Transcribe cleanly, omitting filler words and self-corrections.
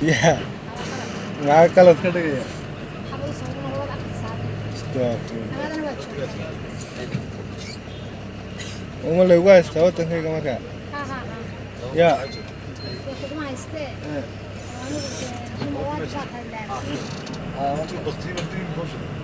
Yeah. Ngakal ka deh. Uma lewa istau tengah kamu kan? Ya. हाँ